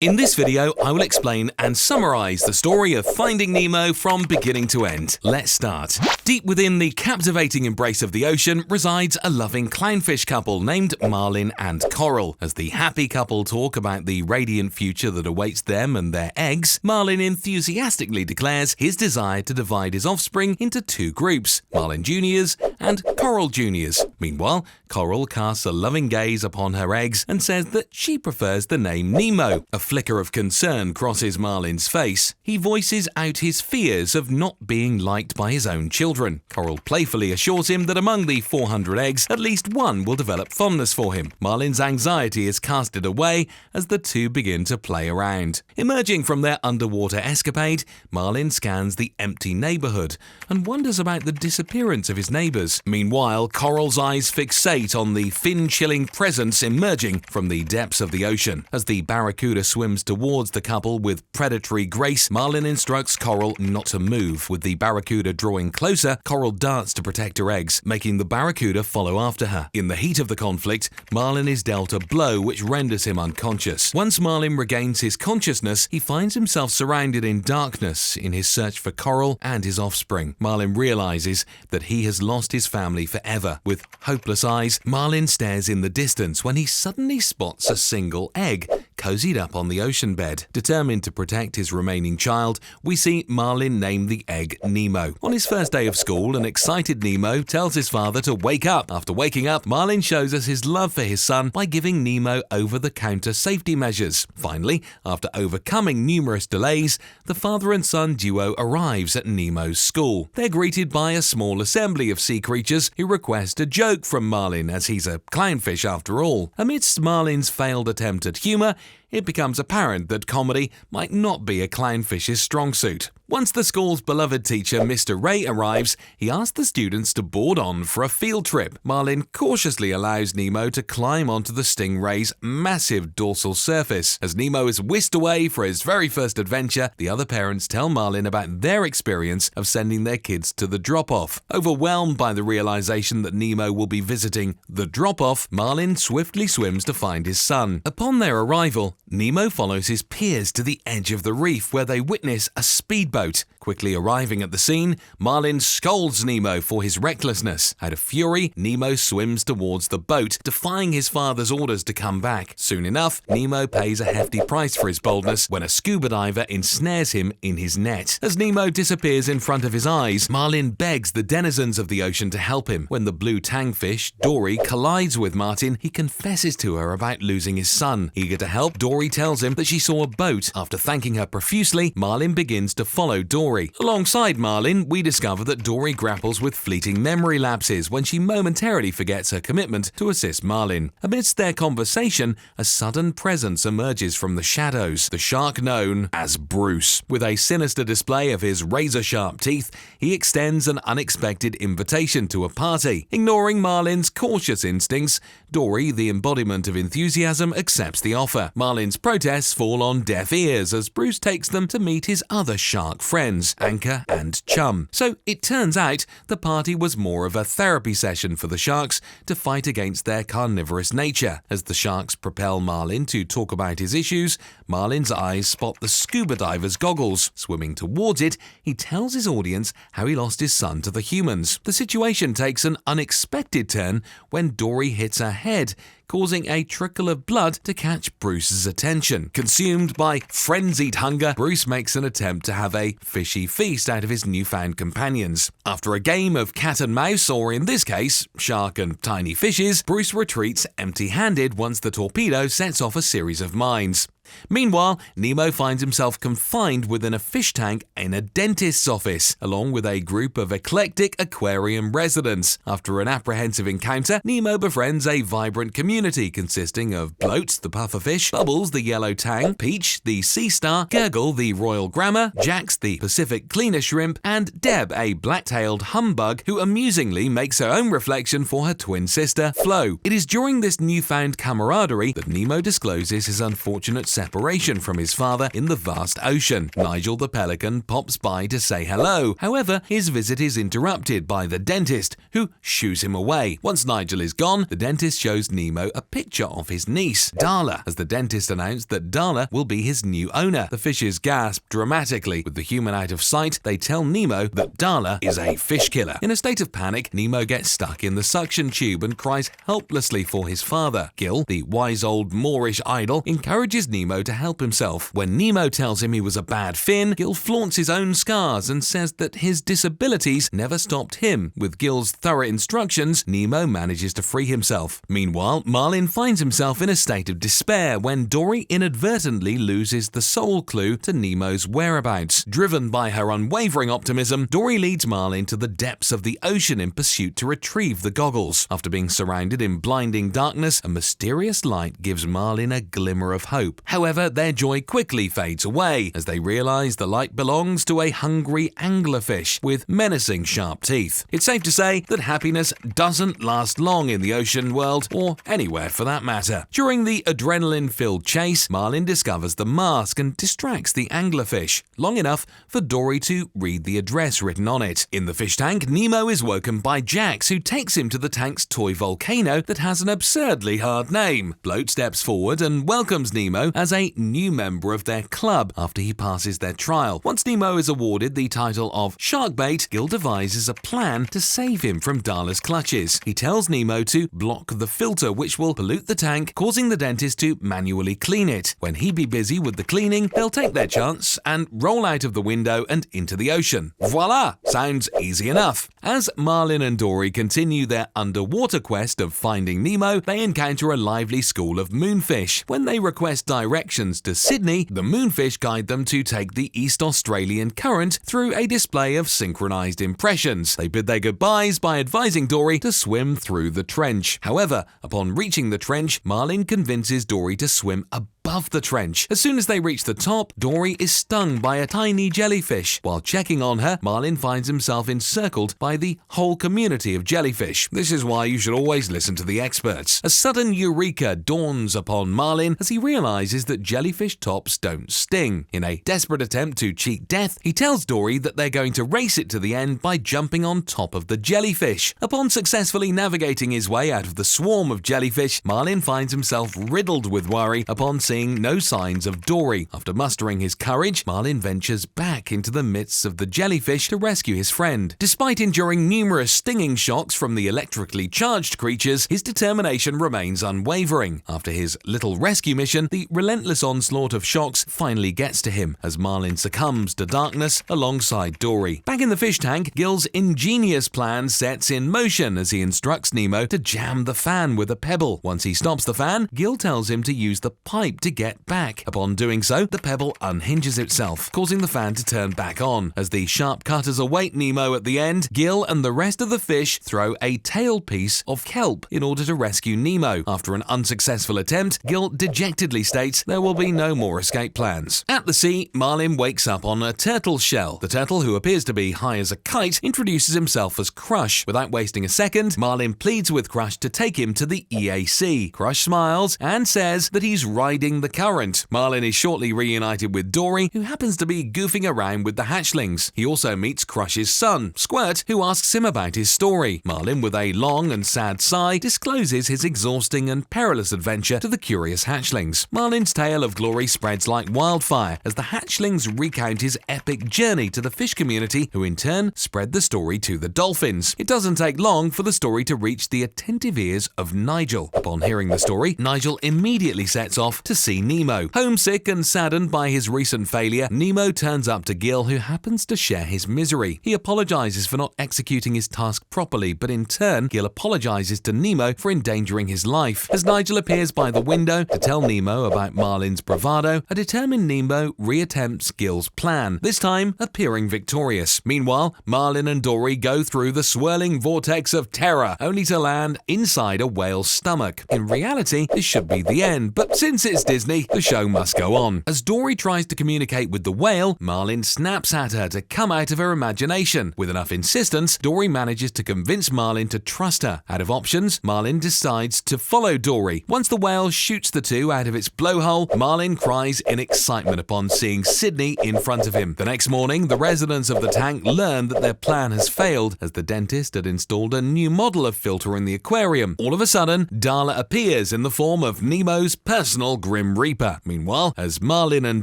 In this video, I will explain and summarize the story of Finding Nemo from beginning to end. Let's start. Deep within the captivating embrace of the ocean resides a loving clownfish couple named Marlin and Coral. As the happy couple talk about the radiant future that awaits them and their eggs, Marlin enthusiastically declares his desire to divide his offspring into two groups, Marlin Juniors and Coral Juniors. Meanwhile, Coral casts a loving gaze upon her eggs and says that she prefers the name Nemo. A flicker of concern crosses Marlin's face. He voices out his fears of not being liked by his own children. Coral playfully assures him that among the 400 eggs, at least one will develop fondness for him. Marlin's anxiety is casted away as the two begin to play around. Emerging from their underwater escapade, Marlin scans the empty neighborhood and wonders about the disappearance of his neighbors. Meanwhile, Coral's eyes fixate on the fin-chilling presence emerging from the depths of the ocean. As the barracuda swims towards the couple with predatory grace, Marlin instructs Coral not to move. With the barracuda drawing closer, Coral darts to protect her eggs, making the barracuda follow after her. In the heat of the conflict, Marlin is dealt a blow which renders him unconscious. Once Marlin regains his consciousness, he finds himself surrounded in darkness in his search for Coral and his offspring. Marlin realizes that he has lost his family forever. With hopeless eyes, Marlin stares in the distance when he suddenly spots a single egg cozied up on the ocean bed. Determined to protect his remaining child, we see Marlin name the egg Nemo. On his first day of school, an excited Nemo tells his father to wake up. After waking up, Marlin shows us his love for his son by giving Nemo over-the-counter safety measures. Finally, after overcoming numerous delays, the father and son duo arrives at Nemo's school. They're greeted by a small assembly of sea creatures who request a joke from Marlin, as he's a clownfish after all. Amidst Marlin's failed attempt at humor, it becomes apparent that comedy might not be a clownfish's strong suit. Once the school's beloved teacher, Mr. Ray, arrives, he asks the students to board on for a field trip. Marlin cautiously allows Nemo to climb onto the stingray's massive dorsal surface. As Nemo is whisked away for his very first adventure, the other parents tell Marlin about their experience of sending their kids to the drop-off. Overwhelmed by the realization that Nemo will be visiting the drop-off, Marlin swiftly swims to find his son. Upon their arrival, Nemo follows his peers to the edge of the reef where they witness a speedboat. Quickly arriving at the scene, Marlin scolds Nemo for his recklessness. Out of fury, Nemo swims towards the boat, defying his father's orders to come back. Soon enough, Nemo pays a hefty price for his boldness when a scuba diver ensnares him in his net. As Nemo disappears in front of his eyes, Marlin begs the denizens of the ocean to help him. When the blue tangfish, Dory, collides with Martin, he confesses to her about losing his son. Eager to help, Dory tells him that she saw a boat. After thanking her profusely, Marlin begins to follow Dory. Alongside Marlin, we discover that Dory grapples with fleeting memory lapses when she momentarily forgets her commitment to assist Marlin. Amidst their conversation, a sudden presence emerges from the shadows, the shark known as Bruce. With a sinister display of his razor-sharp teeth, he extends an unexpected invitation to a party. Ignoring Marlin's cautious instincts, Dory, the embodiment of enthusiasm, accepts the offer. Marlin's protests fall on deaf ears as Bruce takes them to meet his other shark friends, Anchor and Chum. So it turns out the party was more of a therapy session for the sharks to fight against their carnivorous nature. As the sharks propel Marlin to talk about his issues, Marlin's eyes spot the scuba diver's goggles. Swimming towards it, he tells his audience how he lost his son to the humans. The situation takes an unexpected turn when Dory hits her head, causing a trickle of blood to catch Bruce's attention. Consumed by frenzied hunger, Bruce makes an attempt to have a fishy feast out of his newfound companions. After a game of cat and mouse, or in this case, shark and tiny fishes, Bruce retreats empty-handed once the torpedo sets off a series of mines. Meanwhile, Nemo finds himself confined within a fish tank in a dentist's office, along with a group of eclectic aquarium residents. After an apprehensive encounter, Nemo befriends a vibrant community consisting of Bloat, the pufferfish, Bubbles, the yellow tang, Peach, the sea star, Gurgle, the royal grammer, Jax, the Pacific cleaner shrimp, and Deb, a black-tailed humbug who amusingly makes her own reflection for her twin sister, Flo. It is during this newfound camaraderie that Nemo discloses his unfortunate separation from his father in the vast ocean. Nigel the pelican pops by to say hello. However, his visit is interrupted by the dentist, who shoos him away. Once Nigel is gone, the dentist shows Nemo a picture of his niece, Darla, as the dentist announced that Darla will be his new owner. The fishes gasp dramatically. With the human out of sight, they tell Nemo that Darla is a fish killer. In a state of panic, Nemo gets stuck in the suction tube and cries helplessly for his father. Gil, the wise old Moorish idol, encourages Nemo to help himself. When Nemo tells him he was a bad fin, Gil flaunts his own scars and says that his disabilities never stopped him. With Gil's thorough instructions, Nemo manages to free himself. Meanwhile, Marlin finds himself in a state of despair when Dory inadvertently loses the soul clue to Nemo's whereabouts. Driven by her unwavering optimism, Dory leads Marlin to the depths of the ocean in pursuit to retrieve the goggles. After being surrounded in blinding darkness, a mysterious light gives Marlin a glimmer of hope. However, their joy quickly fades away as they realize the light belongs to a hungry anglerfish with menacing sharp teeth. It's safe to say that happiness doesn't last long in the ocean world, or anywhere for that matter. During the adrenaline-filled chase, Marlin discovers the mask and distracts the anglerfish, long enough for Dory to read the address written on it. In the fish tank, Nemo is woken by Jax, who takes him to the tank's toy volcano that has an absurdly hard name. Bloat steps forward and welcomes Nemo as a new member of their club after he passes their trial. Once Nemo is awarded the title of Sharkbait, Gil devises a plan to save him from Darla's clutches. He tells Nemo to block the filter, which will pollute the tank, causing the dentist to manually clean it. When he be busy with the cleaning, they'll take their chance and roll out of the window and into the ocean. Voila! Sounds easy enough. As Marlin and Dory continue their underwater quest of finding Nemo, they encounter a lively school of moonfish. When they request directions to Sydney, the moonfish guide them to take the East Australian current through a display of synchronized impressions. They bid their goodbyes by advising Dory to swim through the trench. However, upon reaching the trench, Marlin convinces Dory to swim above the trench. As soon as they reach the top, Dory is stung by a tiny jellyfish. While checking on her, Marlin finds himself encircled by the whole community of jellyfish. This is why you should always listen to the experts. A sudden eureka dawns upon Marlin as he realizes that jellyfish tops don't sting. In a desperate attempt to cheat death, he tells Dory that they're going to race it to the end by jumping on top of the jellyfish. Upon successfully navigating his way out of the swarm of jellyfish, Marlin finds himself riddled with worry upon seeing no signs of Dory. After mustering his courage, Marlin ventures back into the midst of the jellyfish to rescue his friend. Despite enduring numerous stinging shocks from the electrically charged creatures, his determination remains unwavering. After his little rescue mission, the relentless onslaught of shocks finally gets to him as Marlin succumbs to darkness alongside Dory. Back in the fish tank, Gil's ingenious plan sets in motion as he instructs Nemo to jam the fan with a pebble. Once he stops the fan, Gil tells him to use the pipe to get back. Upon doing so, the pebble unhinges itself, causing the fan to turn back on. As the sharp cutters await Nemo at the end, Gil and the rest of the fish throw a tailpiece of kelp in order to rescue Nemo. After an unsuccessful attempt, Gil dejectedly states there will be no more escape plans. At the sea, Marlin wakes up on a turtle shell. The turtle, who appears to be high as a kite, introduces himself as Crush. Without wasting a second, Marlin pleads with Crush to take him to the EAC. Crush smiles and says that he's riding the current. Marlin is shortly reunited with Dory, who happens to be goofing around with the hatchlings. He also meets Crush's son, Squirt, who asks him about his story. Marlin, with a long and sad sigh, discloses his exhausting and perilous adventure to the curious hatchlings. Marlin's tale of glory spreads like wildfire as the hatchlings recount his epic journey to the fish community, who in turn spread the story to the dolphins. It doesn't take long for the story to reach the attentive ears of Nigel. Upon hearing the story, Nigel immediately sets off to see Nemo. Homesick and saddened by his recent failure, Nemo turns up to Gil, who happens to share his misery. He apologizes for not executing his task properly, but in turn, Gil apologizes to Nemo for endangering his life. As Nigel appears by the window to tell Nemo about Marlin's bravado, a determined Nemo reattempts Gil's plan, this time appearing victorious. Meanwhile, Marlin and Dory go through the swirling vortex of terror, only to land inside a whale's stomach. In reality, this should be the end, but since it's Disney, the show must go on. As Dory tries to communicate with the whale, Marlin snaps at her to come out of her imagination. With enough insistence, Dory manages to convince Marlin to trust her. Out of options, Marlin decides to follow Dory. Once the whale shoots the two out of its blowhole, Marlin cries in excitement upon seeing Sydney in front of him. The next morning, the residents of the tank learn that their plan has failed as the dentist had installed a new model of filter in the aquarium. All of a sudden, Darla appears in the form of Nemo's personal Grim Reaper. Meanwhile, as Marlin and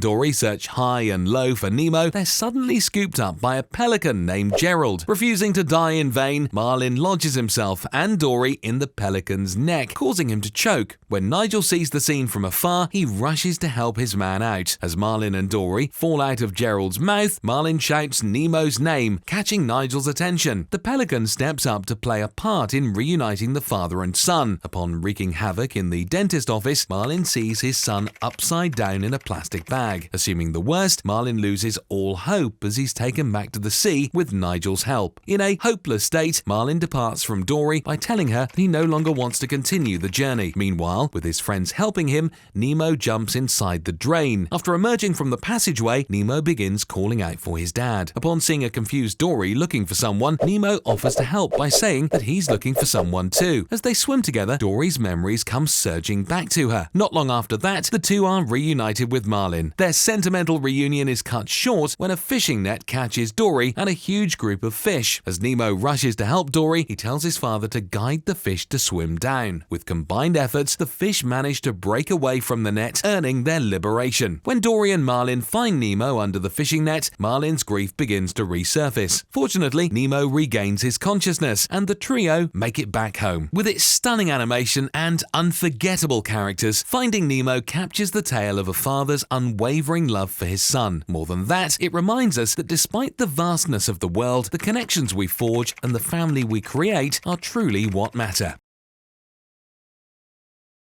Dory search high and low for Nemo, they're suddenly scooped up by a pelican named Gerald. Refusing to die in vain, Marlin lodges himself and Dory in the pelican's neck, causing him to choke. When Nigel sees the scene from afar, he rushes to help his man out. As Marlin and Dory fall out of Gerald's mouth, Marlin shouts Nemo's name, catching Nigel's attention. The pelican steps up to play a part in reuniting the father and son. Upon wreaking havoc in the dentist office, Marlin sees his son upside down in a plastic bag. Assuming the worst, Marlin loses all hope as he's taken back to the sea with Nigel's help. In a hopeless state, Marlin departs from Dory by telling her that he no longer wants to continue the journey. Meanwhile, with his friends helping him, Nemo jumps inside the drain. After emerging from the passageway, Nemo begins calling out for his dad. Upon seeing a confused Dory looking for someone, Nemo offers to help by saying that he's looking for someone too. As they swim together, Dory's memories come surging back to her. Not long after that, the two are reunited with Marlin. Their sentimental reunion is cut short when a fishing net catches Dory and a huge group of fish. As Nemo rushes to help Dory, he tells his father to guide the fish to swim down. With combined efforts, the fish manage to break away from the net, earning their liberation. When Dory and Marlin find Nemo under the fishing net, Marlin's grief begins to resurface. Fortunately, Nemo regains his consciousness, and the trio make it back home. With its stunning animation and unforgettable characters, Finding Nemo captures the tale of a father's unwavering love for his son. More than that, it reminds us that despite the vastness of the world, the connections we forge and the family we create are truly what matter.